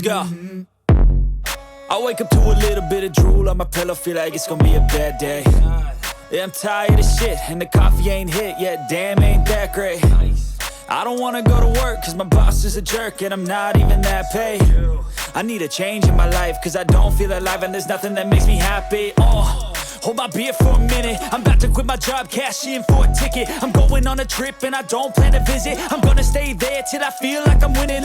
Let's go. I wake up to a little bit of drool on my pillow, feel like it's gonna be a bad day. Yeah, I'm tired of shit, and the coffee ain't hit yet, damn, ain't that great. I don't wanna go to work, cause my boss is a jerk, and I'm not even that paid. I need a change in my life, cause I don't feel alive, and there's nothing that makes me happy. Hold my beer for a minute, I'm about to quit my job, cash in for a ticket. I'm going on a trip and I don't plan to visit. I'm gonna stay there till I feel like I'm winning,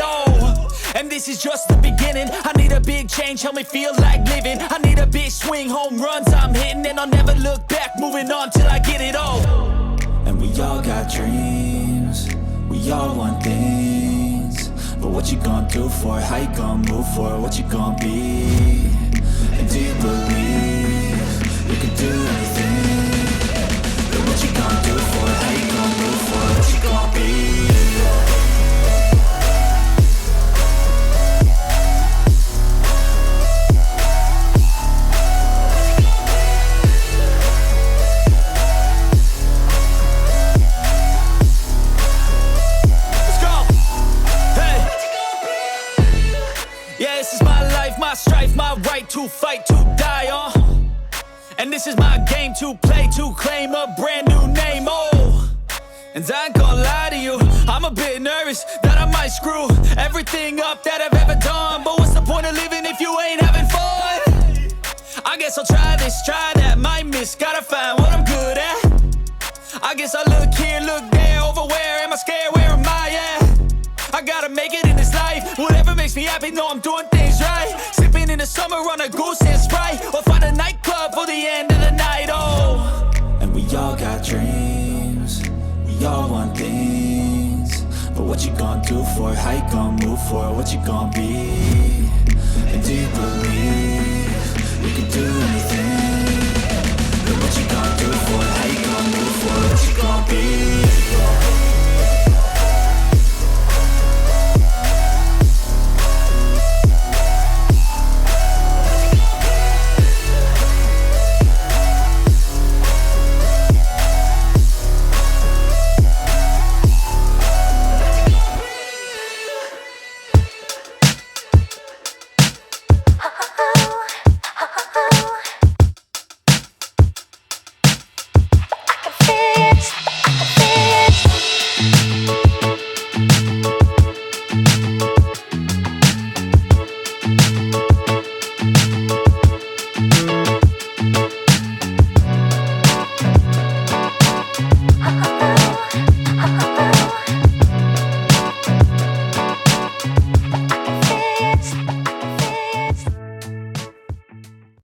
and this is just the beginning. I need a big change, help me feel like living. I need a big swing, home runs I'm hitting, and I'll never look back, moving on till I get it all. And we all got dreams, we all want things, but what you gonna do for it? How you gonna move for it? What you gonna be? And do you believe you can do anything? But what you gonna do for it? How you gonna move for it? What you gonna be? Let's go. Hey. Yeah, this is my life, my strife, my right to fight, to die on. And this is my game to play, to claim a brand new name, And I ain't gonna lie to you, I'm a bit nervous that I might screw everything up that I've ever done. But what's the point of living if you ain't having fun? I guess I'll try this, try that, might miss, gotta find what I'm good at. I guess I look here, look there, over where am I scared, where am I at? I gotta make it in this life, whatever makes me happy, know I'm doing things right. Sipping in the summer on a goose and Sprite, or find a nightclub for the end of the night, And we all got dreams, we all want things, but what you gonna do for it? How you gonna move for it? What you gonna be? And do you believe you can do anything? But what you gonna do for it? How you gonna move for it? What you gonna be?